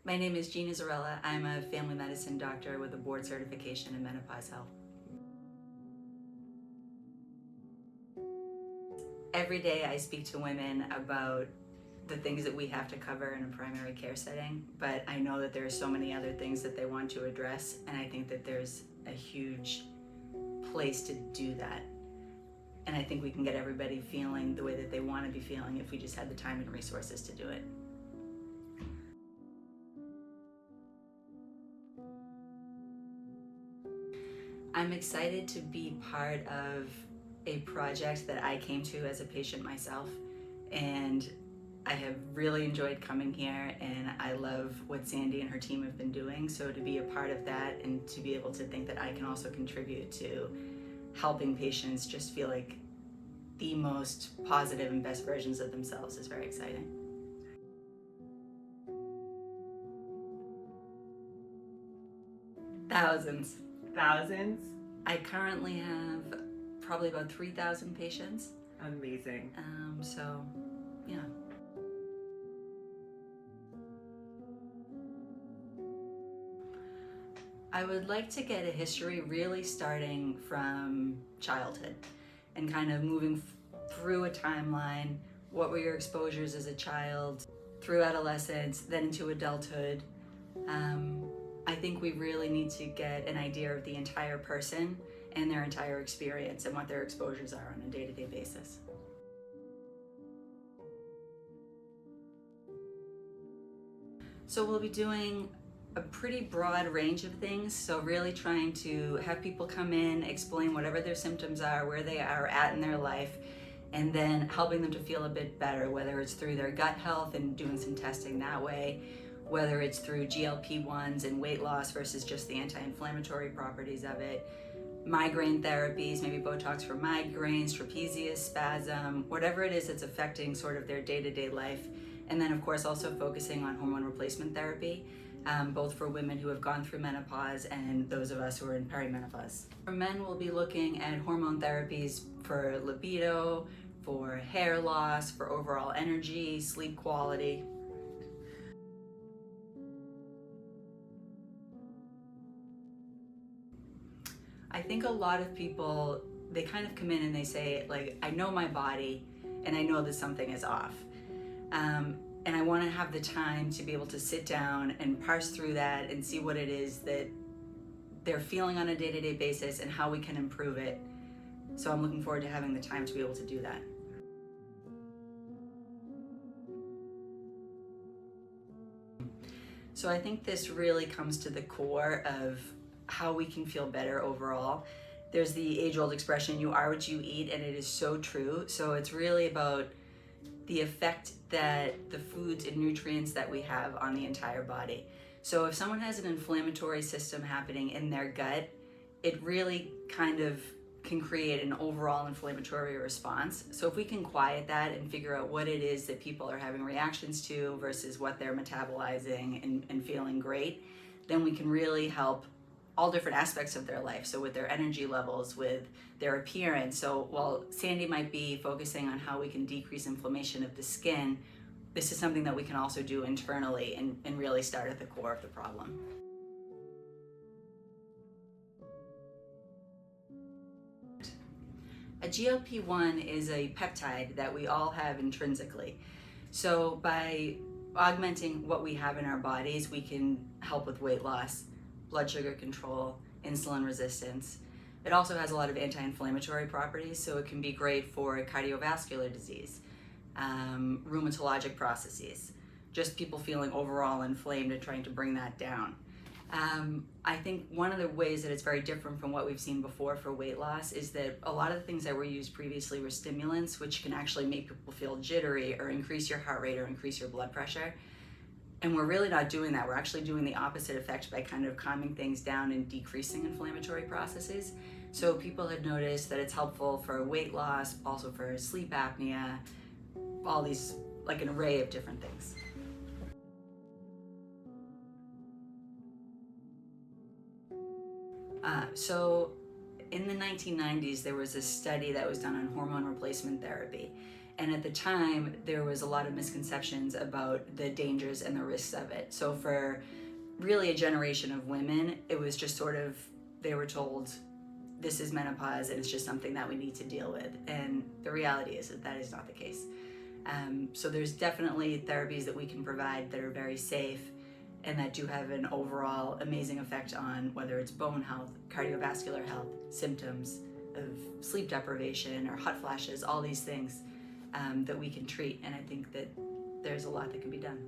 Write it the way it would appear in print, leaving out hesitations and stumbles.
My name is Gina Zarella. I'm a family medicine doctor with a board certification in Menopausal Health. Every day I speak to women about the things that we have to cover in a primary care setting, but I know that there are so many other things that they want to address, and I think that there's a huge place to do that. And I think we can get everybody feeling the way that they want to be feeling if we just had the time and resources to do it. I'm excited to be part of a project that I came to as a patient myself, and I have really enjoyed coming here, and I love what Sandy and her team have been doing. So to be a part of that and to be able to think that I can also contribute to helping patients just feel like the most positive and best versions of themselves is very exciting. Thousands. Thousands? I currently have probably about 3,000 patients. Amazing. So, yeah. I would like to get a history really starting from childhood and kind of moving through a timeline. What were your exposures as a child, through adolescence, then into adulthood? I think we really need to get an idea of the entire person and their entire experience and what their exposures are on a day-to-day basis. So we'll be doing a pretty broad range of things. So really trying to have people come in, explain whatever their symptoms are, where they are at in their life, and then helping them to feel a bit better, whether it's through their gut health and doing some testing that way, whether it's through GLP-1s and weight loss versus just the anti-inflammatory properties of it, migraine therapies, maybe Botox for migraines, trapezius, spasm, whatever it is that's affecting sort of their day-to-day life. And then of course also focusing on hormone replacement therapy, both for women who have gone through menopause and those of us who are in perimenopause. For men, we'll be looking at hormone therapies for libido, for hair loss, for overall energy, sleep quality. I think a lot of people, they kind of come in and they say, like, I know my body and I know that something is off. And I want to have the time to be able to sit down and parse through that and see what it is that they're feeling on a day-to-day basis and how we can improve it. So I'm looking forward to having the time to be able to do that. So I think this really comes to the core of how we can feel better overall. There's the age-old expression, you are what you eat, and it is so true. So it's really about the effect that the foods and nutrients that we have on the entire body. So if someone has an inflammatory system happening in their gut, it really kind of can create an overall inflammatory response. So if we can quiet that and figure out what it is that people are having reactions to versus what they're metabolizing and feeling great, then we can really help all different aspects of their life. So with their energy levels, with their appearance. So while Sandy might be focusing on how we can decrease inflammation of the skin, this is something that we can also do internally and really start at the core of the problem. A GLP-1 is a peptide that we all have intrinsically. So by augmenting what we have in our bodies, we can help with weight loss, blood sugar control, insulin resistance. It also has a lot of anti-inflammatory properties, so it can be great for cardiovascular disease, rheumatologic processes, just people feeling overall inflamed and trying to bring that down. I think one of the ways that it's very different from what we've seen before for weight loss is that a lot of the things that were used previously were stimulants, which can actually make people feel jittery or increase your heart rate or increase your blood pressure. And we're really not doing that. We're actually doing the opposite effect by kind of calming things down and decreasing inflammatory processes. So people have noticed that it's helpful for weight loss, also for sleep apnea, all these, like an array of different things. So in the 1990s, there was a study that was done on hormone replacement therapy. And at the time, there was a lot of misconceptions about the dangers and the risks of it. So for really a generation of women, it was just sort of, they were told, this is menopause and it's just something that we need to deal with. And the reality is that that is not the case. So there's definitely therapies that we can provide that are very safe and that do have an overall amazing effect on whether it's bone health, cardiovascular health, symptoms of sleep deprivation or hot flashes, all these things that we can treat. And I think that there's a lot that can be done.